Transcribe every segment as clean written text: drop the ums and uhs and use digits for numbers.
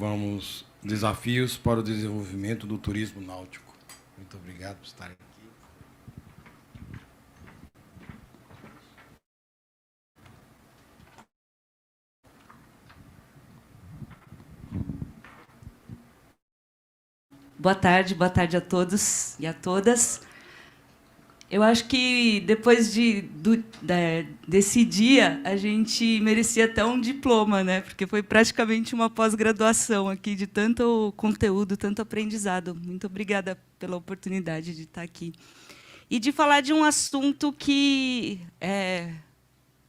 Vamos, desafios para o desenvolvimento do turismo náutico. Muito obrigado por estarem aqui. Boa tarde a todos e a todas. Eu acho que depois desse dia a gente merecia até um diploma, né? Porque foi praticamente uma pós-graduação aqui de tanto conteúdo, tanto aprendizado. Muito obrigada pela oportunidade de estar aqui e de falar de um assunto que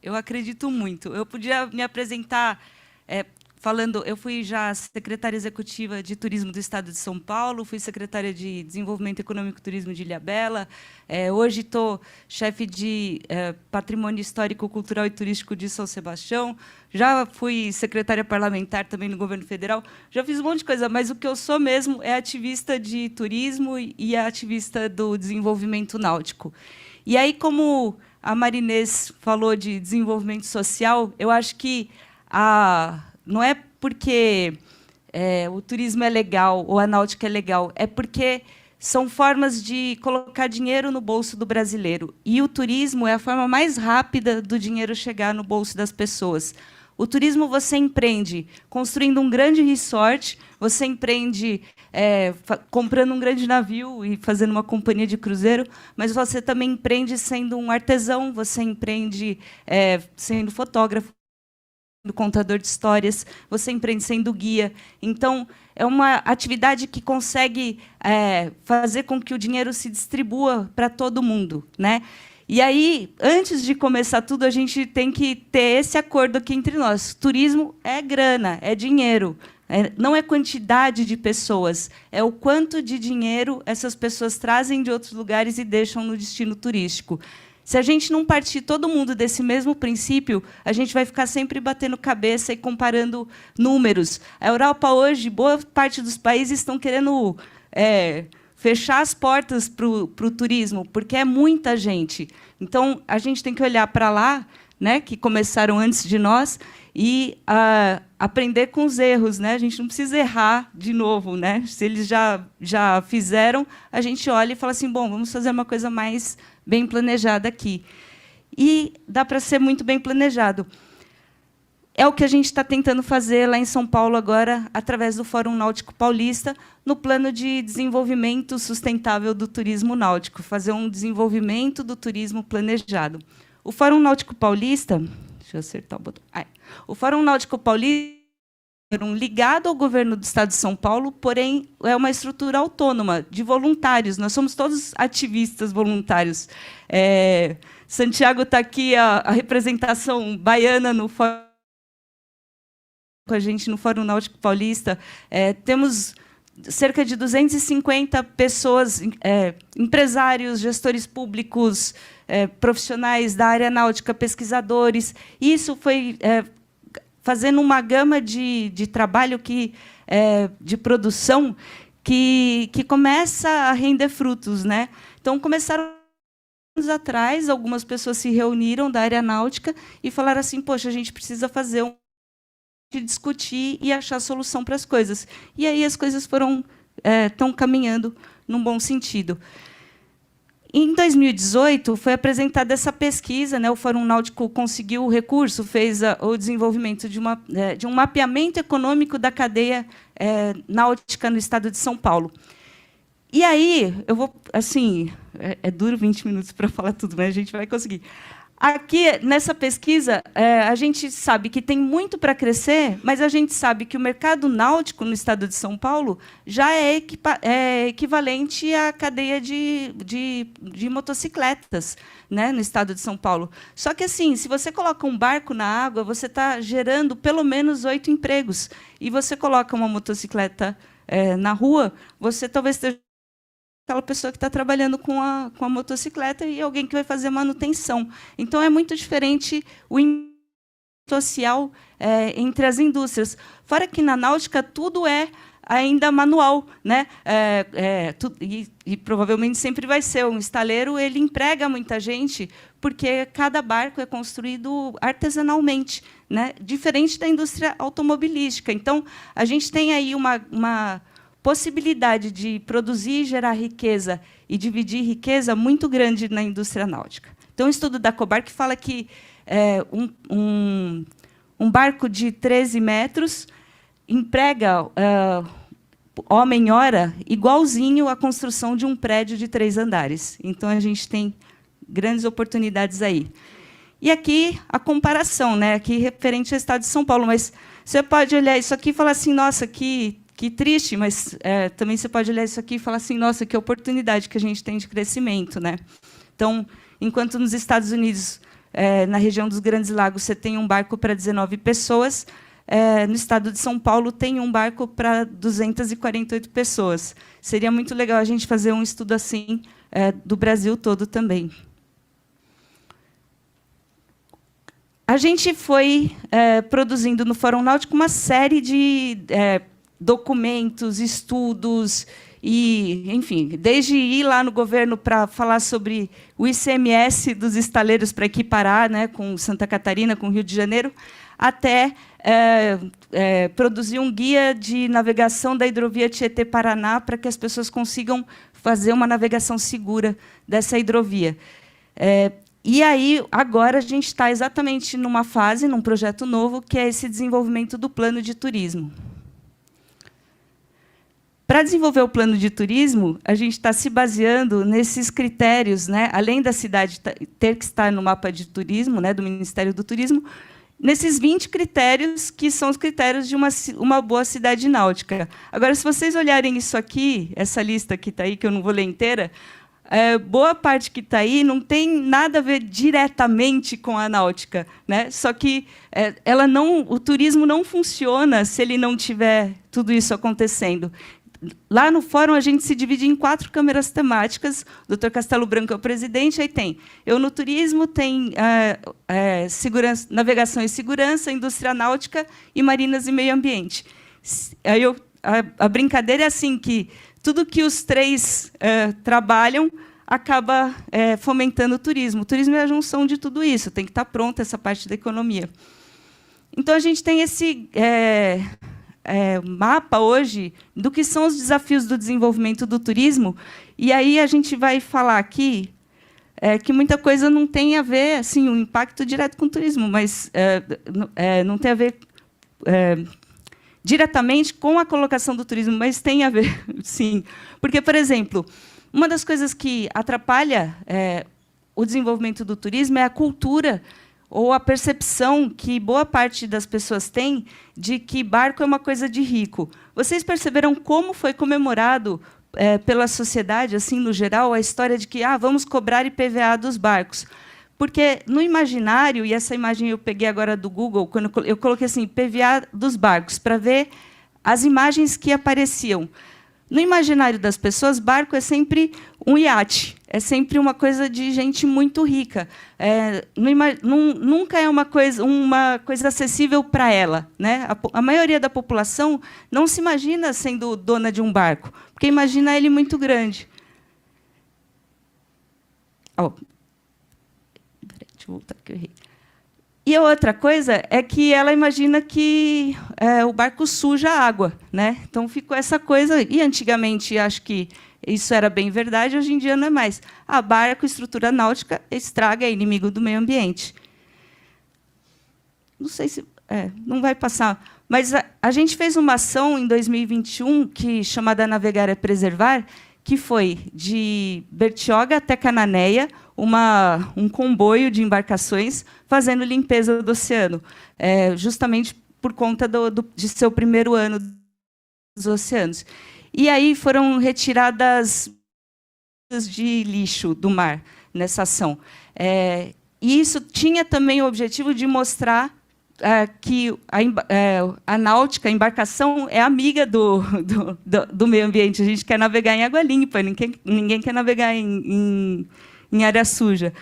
eu acredito muito. Eu podia me apresentar falando, eu fui já secretária executiva de Turismo do Estado de São Paulo, fui secretária de Desenvolvimento Econômico e Turismo de Ilhabela, hoje estou chefe de Patrimônio Histórico, Cultural e Turístico de São Sebastião, já fui secretária parlamentar também no governo federal, já fiz um monte de coisa, mas o que eu sou mesmo é ativista de turismo e ativista do desenvolvimento náutico. E aí, como a Marinês falou de desenvolvimento social, eu acho que não é porque o turismo é legal ou a náutica é legal, é porque são formas de colocar dinheiro no bolso do brasileiro. E o turismo é a forma mais rápida do dinheiro chegar no bolso das pessoas. O turismo você empreende construindo um grande resort, você empreende comprando um grande navio e fazendo uma companhia de cruzeiro, mas você também empreende sendo um artesão, você empreende sendo fotógrafo, contador de histórias, você empreende sendo guia. Então, é uma atividade que consegue fazer com que o dinheiro se distribua para todo mundo, né? E aí, antes de começar tudo, a gente tem que ter esse acordo aqui entre nós. Turismo é grana, é dinheiro. Não é quantidade de pessoas, é o quanto de dinheiro essas pessoas trazem de outros lugares e deixam no destino turístico. Se a gente não partir todo mundo desse mesmo princípio, a gente vai ficar sempre batendo cabeça e comparando números. A Europa hoje, boa parte dos países estão querendo fechar as portas para o turismo, porque é muita gente. Então, a gente tem que olhar para lá, né, que começaram antes de nós, e aprender com os erros, né? A gente não precisa errar de novo, né? Se eles já fizeram, a gente olha e fala assim, bom, vamos fazer uma coisa mais bem planejada aqui. E dá para ser muito bem planejado. É o que a gente está tentando fazer lá em São Paulo agora, através do Fórum Náutico Paulista, no plano de desenvolvimento sustentável do turismo náutico, fazer um desenvolvimento do turismo planejado. O Fórum Náutico Paulista, deixa eu acertar o botão. O Fórum Náutico Paulista é ligado ao governo do Estado de São Paulo, porém é uma estrutura autônoma de voluntários. Nós somos todos ativistas voluntários. Santiago está aqui a representação baiana no Fórum com a gente no Fórum Náutico Paulista. Temos cerca de 250 pessoas, empresários, gestores públicos, profissionais da área náutica, pesquisadores. Isso foi fazendo uma gama de trabalho de produção que começa a render frutos, né? Então, começaram anos atrás, algumas pessoas se reuniram da área náutica e falaram assim, poxa, a gente precisa fazer de discutir e achar solução para as coisas. E aí as coisas estão caminhando num bom sentido. Em 2018, foi apresentada essa pesquisa, né? O Fórum Náutico conseguiu o recurso, fez o desenvolvimento de um mapeamento econômico da cadeia náutica no estado de São Paulo. E aí, eu vou... assim, é duro 20 minutos para falar tudo, mas a gente vai conseguir. Aqui, nessa pesquisa, a gente sabe que tem muito para crescer, mas a gente sabe que o mercado náutico no estado de São Paulo já é equivalente à cadeia de motocicletas, né, no estado de São Paulo. Só que, assim, se você coloca um barco na água, você está gerando pelo menos 8 empregos. E você coloca uma motocicleta na rua, você talvez esteja aquela pessoa que está trabalhando com a motocicleta e alguém que vai fazer manutenção. Então, é muito diferente o social entre as indústrias. Fora que, na náutica, tudo é ainda manual, né? E provavelmente sempre vai ser. Um estaleiro, ele emprega muita gente, porque cada barco é construído artesanalmente, né? Diferente da indústria automobilística. Então, a gente tem aí uma possibilidade de produzir e gerar riqueza e dividir riqueza muito grande na indústria náutica. Então, um estudo da Cobarc fala que um barco de 13 metros emprega homem-hora igualzinho à construção de um prédio de 3 andares. Então, a gente tem grandes oportunidades aí. E aqui a comparação, né? Aqui referente ao estado de São Paulo. Mas você pode olhar isso aqui e falar assim, nossa, que triste, mas também você pode olhar isso aqui e falar assim, nossa, que oportunidade que a gente tem de crescimento, né? Então, enquanto nos Estados Unidos, na região dos Grandes Lagos, você tem um barco para 19 pessoas, no estado de São Paulo tem um barco para 248 pessoas. Seria muito legal a gente fazer um estudo assim do Brasil todo também. A gente foi produzindo no Fórum Náutico uma série de documentos, estudos, e, enfim, desde ir lá no governo para falar sobre o ICMS dos estaleiros para equiparar, né, com Santa Catarina, com Rio de Janeiro, até produzir um guia de navegação da hidrovia Tietê-Paraná para que as pessoas consigam fazer uma navegação segura dessa hidrovia. E aí, agora, a gente está exatamente numa fase, num projeto novo, que é esse desenvolvimento do plano de turismo. Para desenvolver o plano de turismo, a gente está se baseando nesses critérios, né? Além da cidade ter que estar no mapa de turismo, né, do Ministério do Turismo, nesses 20 critérios, que são os critérios de uma boa cidade náutica. Agora, se vocês olharem isso aqui, essa lista que está aí, que eu não vou ler inteira, boa parte que está aí não tem nada a ver diretamente com a náutica, né? Só que o turismo não funciona se ele não tiver tudo isso acontecendo. Lá no fórum, a gente se divide em 4 câmeras temáticas. O Dr. Castelo Branco é o presidente. Aí tem eu no turismo, tem segurança, navegação e segurança, indústria náutica e marinas e meio ambiente. Aí a brincadeira é assim, que tudo que os 3 trabalham acaba fomentando o turismo. O turismo é a junção de tudo isso. Tem que estar pronta essa parte da economia. Então, a gente tem esse mapa hoje do que são os desafios do desenvolvimento do turismo, e aí a gente vai falar aqui que muita coisa não tem a ver, assim, um impacto direto com o turismo, mas não tem a ver diretamente com a colocação do turismo, mas tem a ver, sim. Porque, por exemplo, uma das coisas que atrapalha o desenvolvimento do turismo é a cultura ou a percepção que boa parte das pessoas tem de que barco é uma coisa de rico. Vocês perceberam como foi comemorado pela sociedade, assim, no geral, a história de que vamos cobrar IPVA dos barcos? Porque, no imaginário, e essa imagem eu peguei agora do Google, quando eu coloquei assim, IPVA dos barcos, para ver as imagens que apareciam. No imaginário das pessoas, barco é sempre um iate, é sempre uma coisa de gente muito rica. Nunca é uma coisa acessível para ela, né? A maioria da população não se imagina sendo dona de um barco, porque imagina ele muito grande. Deixa eu voltar, que eu errei. E a outra coisa é que ela imagina que o barco suja a água, né? Então ficou essa coisa. E antigamente acho que isso era bem verdade, hoje em dia não é mais. Barco, estrutura náutica, estraga, é inimigo do meio ambiente. Não sei se não vai passar. Mas a gente fez uma ação em 2021 chamada Navegar é Preservar, que foi de Bertioga até Cananéia, um comboio de embarcações fazendo limpeza do oceano, justamente por conta de ser o primeiro ano dos oceanos. E aí foram retiradas de lixo do mar nessa ação. E isso tinha também o objetivo de mostrar que a náutica, a embarcação, é amiga do meio ambiente. A gente quer navegar em água limpa, ninguém quer navegar em área suja.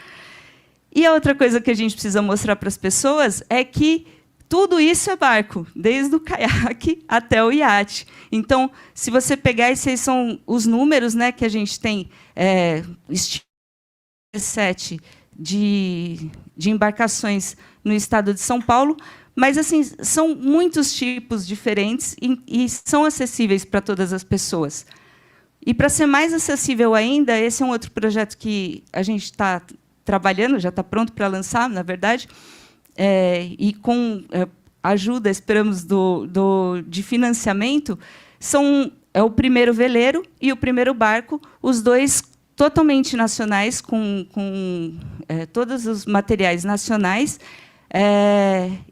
E a outra coisa que a gente precisa mostrar para as pessoas é que tudo isso é barco, desde o caiaque até o iate. Então, se você pegar, esses são os números, né, que a gente tem, 7 de embarcações no estado de São Paulo, mas assim são muitos tipos diferentes e são acessíveis para todas as pessoas. E, para ser mais acessível ainda, esse é um outro projeto que a gente está trabalhando, já está pronto para lançar, na verdade, e com ajuda, esperamos, de financiamento, é o primeiro veleiro e o primeiro barco, os dois totalmente nacionais, com todos os materiais nacionais,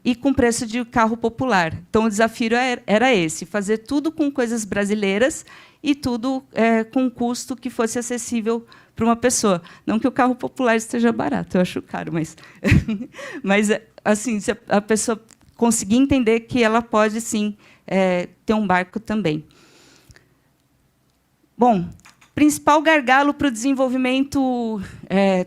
e com preço de carro popular. Então, o desafio era esse, fazer tudo com coisas brasileiras e tudo com um custo que fosse acessível para uma pessoa. Não que o carro popular esteja barato, eu acho caro, mas, assim, se a pessoa conseguir entender que ela pode, sim, ter um barco também. Bom, principal gargalo para o desenvolvimento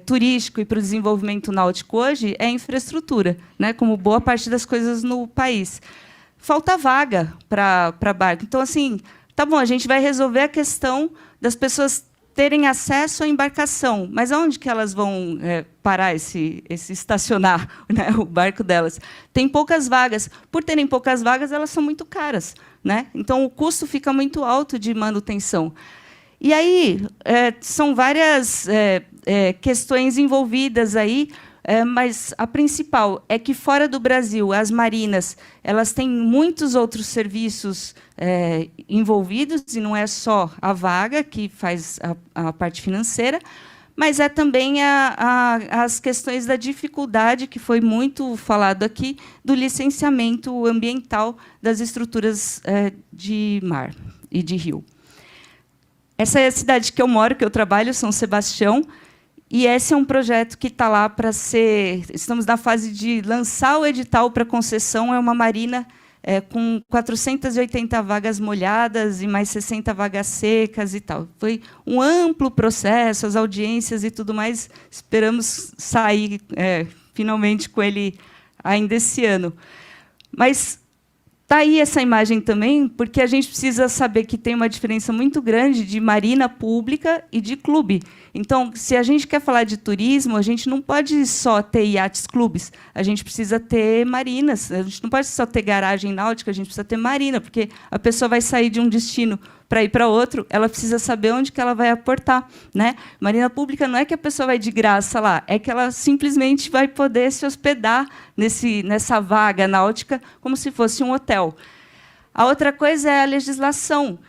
turístico e para o desenvolvimento náutico hoje é a infraestrutura, né, como boa parte das coisas no país. Falta vaga para barco. Então, assim, tá bom, a gente vai resolver a questão das pessoas terem acesso à embarcação, mas aonde que elas vão parar, esse estacionar, né, o barco delas? Tem poucas vagas. Por terem poucas vagas, elas são muito caras, né? Então, o custo fica muito alto de manutenção. E aí são várias questões envolvidas aí, mas a principal é que, fora do Brasil, as marinas elas têm muitos outros serviços envolvidos, e não é só a vaga que faz a parte financeira, mas é também as questões da dificuldade, que foi muito falado aqui, do licenciamento ambiental das estruturas de mar e de rio. Essa é a cidade que eu moro, que eu trabalho, São Sebastião, e esse é um projeto que está lá para ser... Estamos na fase de lançar o edital para concessão. É uma marina com 480 vagas molhadas e mais 60 vagas secas e tal. Foi um amplo processo, as audiências e tudo mais. Esperamos sair finalmente com ele ainda esse ano. Mas está aí essa imagem também, porque a gente precisa saber que tem uma diferença muito grande de marina pública e de clube. Então, se a gente quer falar de turismo, a gente não pode só ter iates clubes, a gente precisa ter marinas, a gente não pode só ter garagem náutica, a gente precisa ter marina, porque a pessoa vai sair de um destino para ir para outro, ela precisa saber onde que ela vai aportar, né? Marina pública não é que a pessoa vai de graça lá, é que ela simplesmente vai poder se hospedar nessa vaga náutica como se fosse um hotel. A outra coisa é a legislação.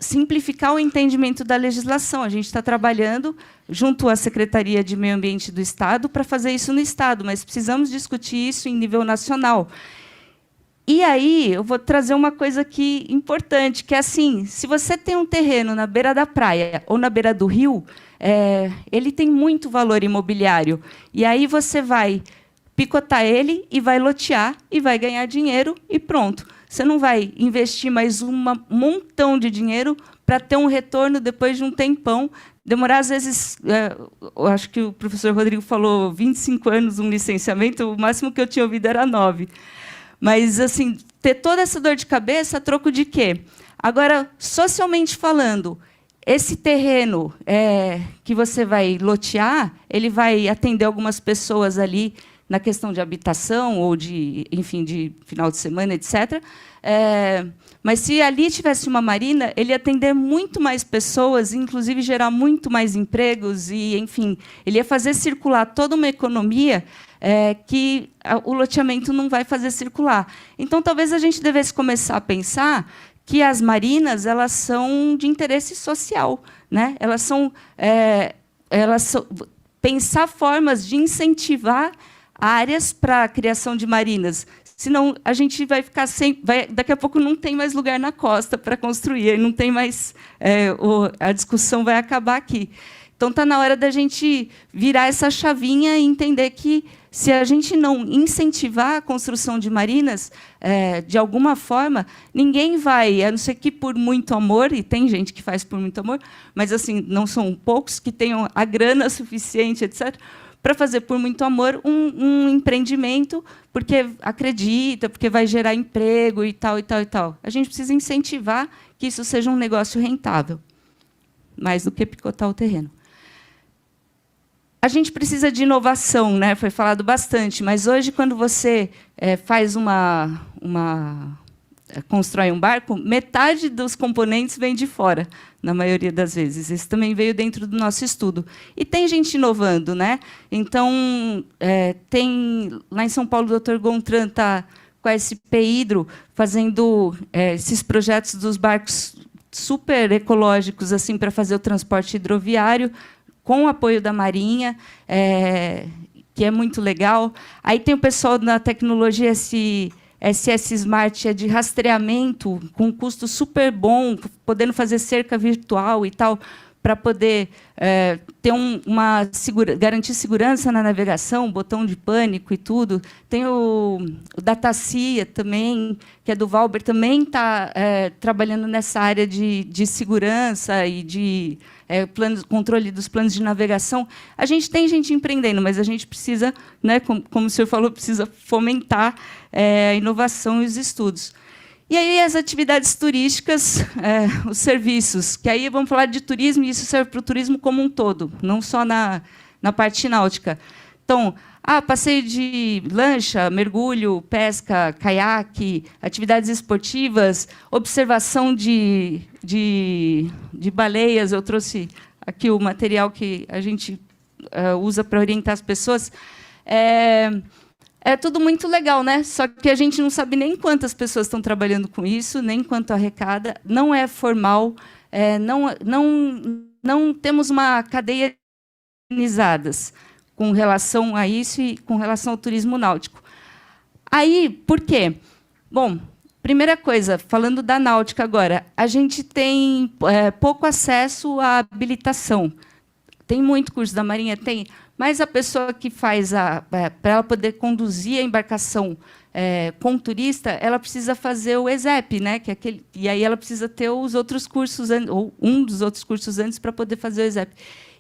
Simplificar o entendimento da legislação. A gente está trabalhando junto à Secretaria de Meio Ambiente do Estado para fazer isso no Estado, mas precisamos discutir isso em nível nacional. E aí eu vou trazer uma coisa aqui importante, que é assim, se você tem um terreno na beira da praia ou na beira do rio, ele tem muito valor imobiliário. E aí você vai picotar ele e vai lotear e vai ganhar dinheiro e pronto. Você não vai investir mais um montão de dinheiro para ter um retorno depois de um tempão. Demorar, às vezes, eu acho que o professor Rodrigo falou 25 anos um licenciamento, o máximo que eu tinha ouvido era 9. Mas, assim, ter toda essa dor de cabeça a troco de quê? Agora, socialmente falando, esse terreno que você vai lotear, ele vai atender algumas pessoas ali na questão de habitação ou enfim, de final de semana, etc. Mas se ali tivesse uma marina, ele ia atender muito mais pessoas, inclusive gerar muito mais empregos e, enfim, ele ia fazer circular toda uma economia que o loteamento não vai fazer circular. Então, talvez a gente devesse começar a pensar que as marinas elas são de interesse social, né? Elas são pensar formas de incentivar áreas para a criação de marinas. Senão, a gente vai ficar sem... daqui a pouco não tem mais lugar na costa para construir, não tem mais... a discussão vai acabar aqui. Então, está na hora da gente virar essa chavinha e entender que, se a gente não incentivar a construção de marinas, de alguma forma, ninguém vai, a não ser que por muito amor, e tem gente que faz por muito amor, mas assim não são poucos que tenham a grana suficiente, etc., para fazer por muito amor um empreendimento, porque acredita, porque vai gerar emprego e tal, e tal, e tal. A gente precisa incentivar que isso seja um negócio rentável, mais do que picotar o terreno. A gente precisa de inovação, né? Foi falado bastante, mas hoje, quando você faz constrói um barco, metade dos componentes vem de fora, na maioria das vezes. Isso também veio dentro do nosso estudo. E tem gente inovando, né? Então, tem lá em São Paulo o Dr. Gontran está com a SP Hidro fazendo esses projetos dos barcos super ecológicos assim para fazer o transporte hidroviário, com o apoio da Marinha, que é muito legal. Aí tem o pessoal da tecnologia SS Smart, de rastreamento, com um custo super bom, podendo fazer cerca virtual e tal, para poder ter garantir segurança na navegação, botão de pânico e tudo. Tem o Datacia também, que é do Valber, também está trabalhando nessa área de segurança e de controle dos planos de navegação. A gente tem gente empreendendo, mas a gente precisa, né, como o senhor falou, precisa fomentar a inovação e os estudos. E aí as atividades turísticas, os serviços, que aí vamos falar de turismo, e isso serve para o turismo como um todo, não só na parte náutica. Então, passeio de lancha, mergulho, pesca, caiaque, atividades esportivas, observação de baleias. Eu trouxe aqui o material que a gente usa para orientar as pessoas. É tudo muito legal, né? Só que a gente não sabe nem quantas pessoas estão trabalhando com isso, nem quanto arrecada. Não é formal, não temos uma cadeia organizadas com relação a isso e com relação ao turismo náutico. Aí, por quê? Bom, primeira coisa, falando da náutica agora, a gente tem pouco acesso à habilitação. Tem muito curso da Marinha? Tem. Mas a pessoa que faz, para ela poder conduzir a embarcação com turista, ela precisa fazer o ESEP, né? Que é e aí ela precisa ter os outros cursos, ou um dos outros cursos antes, para poder fazer o ESEP.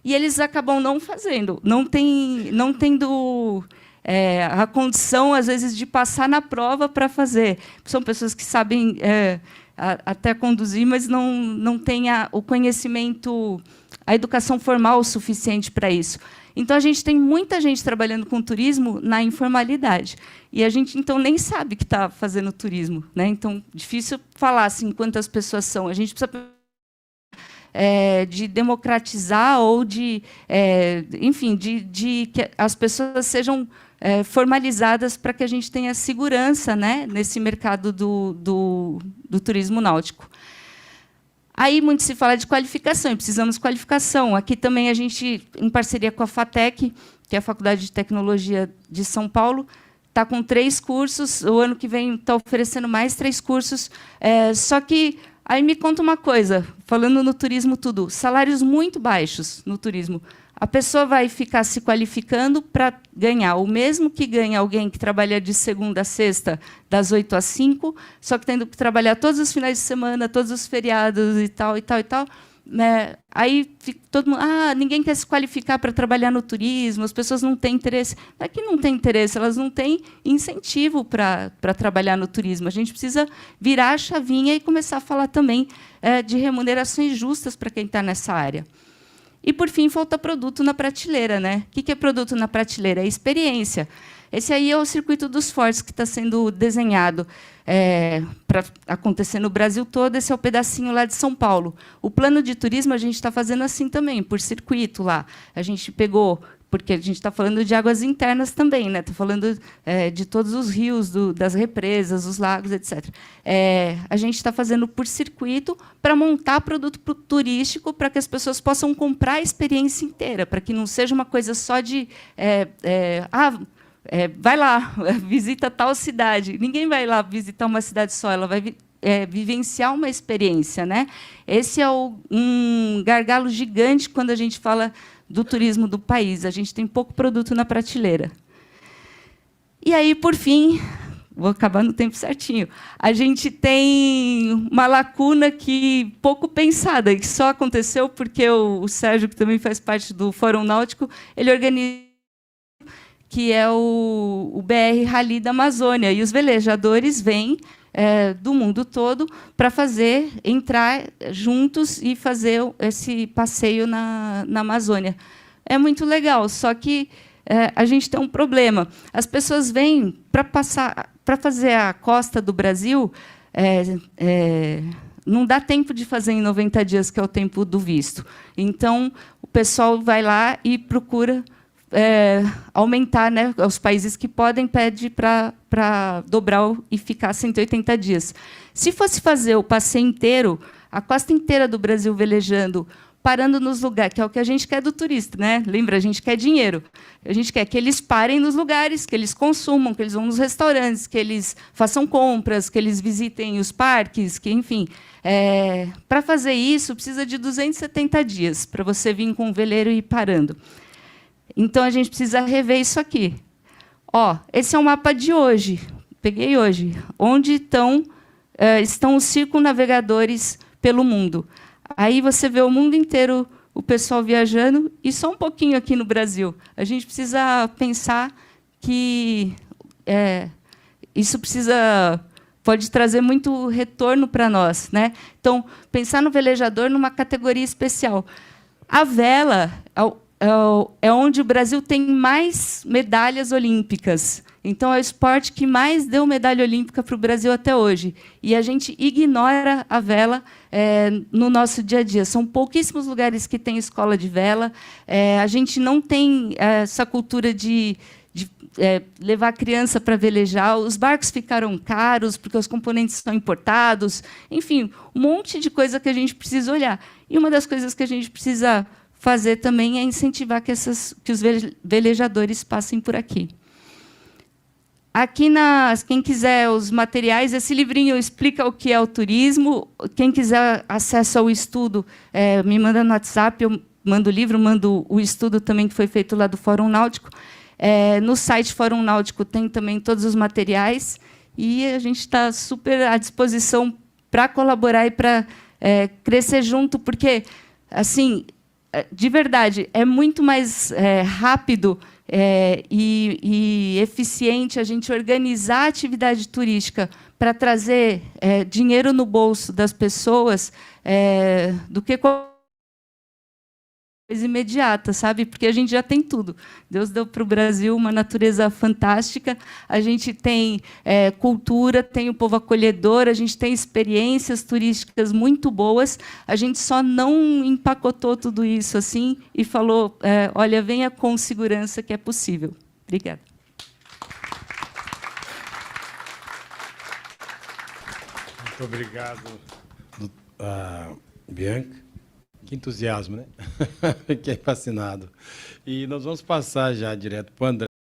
E eles acabam não fazendo, não tendo a condição, às vezes, de passar na prova para fazer. São pessoas que sabem até conduzir, mas não têm o conhecimento, a educação formal suficiente para isso. Então, a gente tem muita gente trabalhando com turismo na informalidade. E a gente, então, nem sabe que está fazendo turismo, né? Então, difícil falar assim, quantas pessoas são. A gente precisa de democratizar ou enfim, de que as pessoas sejam formalizadas para que a gente tenha segurança, né, nesse mercado do turismo náutico. Aí muito se fala de qualificação, e precisamos de qualificação. Aqui também a gente, em parceria com a FATEC, que é a Faculdade de Tecnologia de São Paulo, está com 3 cursos, o ano que vem está oferecendo mais 3 cursos, só que aí me conta uma coisa, falando no turismo tudo, salários muito baixos no turismo. A pessoa vai ficar se qualificando para ganhar o mesmo que ganha alguém que trabalha de segunda a sexta, das 8 às 5, só que tendo que trabalhar todos os finais de semana, todos os feriados e tal, e tal, e tal. Aí todo mundo, ninguém quer se qualificar para trabalhar no turismo, as pessoas não têm interesse. Não é que não têm interesse, elas não têm incentivo para trabalhar no turismo. A gente precisa virar a chavinha e começar a falar também de remunerações justas para quem está nessa área. E, por fim, falta produto na prateleira, né? O que é produto na prateleira? É experiência. Esse aí é o circuito dos fortes que está sendo desenhado para acontecer no Brasil todo. Esse é o pedacinho lá de São Paulo. O plano de turismo a gente está fazendo assim também, por circuito lá. A gente pegou, porque a gente está falando de águas internas também, né? Está falando de todos os rios, das represas, os lagos, etc. A gente está fazendo por circuito para montar produto turístico para que as pessoas possam comprar a experiência inteira, para que não seja uma coisa só de vai lá, visita tal cidade. Ninguém vai lá visitar uma cidade só, ela vai vivenciar uma experiência, né? Esse é um gargalo gigante quando a gente fala do turismo do país. A gente tem pouco produto na prateleira. E aí, por fim, vou acabar no tempo certinho, a gente tem uma lacuna que pouco pensada, que só aconteceu porque o Sérgio, que também faz parte do Fórum Náutico, ele organiza que é o BR Rally da Amazônia. E os velejadores vêm do mundo todo para entrar juntos e fazer esse passeio na Amazônia. É muito legal, só que a gente tem um problema. As pessoas vêm para fazer a costa do Brasil, não dá tempo de fazer em 90 dias, que é o tempo do visto. Então, o pessoal vai lá e procura aumentar, né? Os países que podem pede para dobrar e ficar 180 dias. Se fosse fazer o passeio inteiro, a costa inteira do Brasil velejando, parando nos lugares, que é o que a gente quer do turista, né? Lembra, a gente quer dinheiro. A gente quer que eles parem nos lugares, que eles consumam, que eles vão nos restaurantes, que eles façam compras, que eles visitem os parques, que, enfim. Para fazer isso, precisa de 270 dias para você vir com um veleiro e ir parando. Então, a gente precisa rever isso aqui. Esse é o mapa de hoje. Peguei hoje. Onde estão os circunnavegadores pelo mundo. Aí você vê o mundo inteiro, o pessoal viajando, e só um pouquinho aqui no Brasil. A gente precisa pensar que isso pode trazer muito retorno para nós, né? Então, pensar no velejador numa categoria especial. A vela é onde o Brasil tem mais medalhas olímpicas. Então, é o esporte que mais deu medalha olímpica para o Brasil até hoje. E a gente ignora a vela no nosso dia a dia. São pouquíssimos lugares que têm escola de vela. A gente não tem essa cultura de levar a criança para velejar. Os barcos ficaram caros porque os componentes são importados. Enfim, um monte de coisa que a gente precisa olhar. E uma das coisas que a gente precisa fazer também é incentivar que os velejadores passem por aqui. Aqui, quem quiser os materiais, esse livrinho explica o que é o turismo. Quem quiser acesso ao estudo, me manda no WhatsApp, eu mando o livro, mando o estudo também que foi feito lá do Fórum Náutico. No site Fórum Náutico tem também todos os materiais. E a gente está super à disposição para colaborar e para crescer junto, porque, assim, de verdade, é muito mais rápido e eficiente a gente organizar a atividade turística para trazer dinheiro no bolso das pessoas do que coisa imediata, sabe? Porque a gente já tem tudo. Deus deu para o Brasil uma natureza fantástica, a gente tem cultura, tem o povo acolhedor, a gente tem experiências turísticas muito boas, a gente só não empacotou tudo isso assim e falou, olha, venha com segurança que é possível. Obrigada. Muito obrigado, Bianca. Que entusiasmo, né? Fiquei fascinado. E nós vamos passar já direto para o André.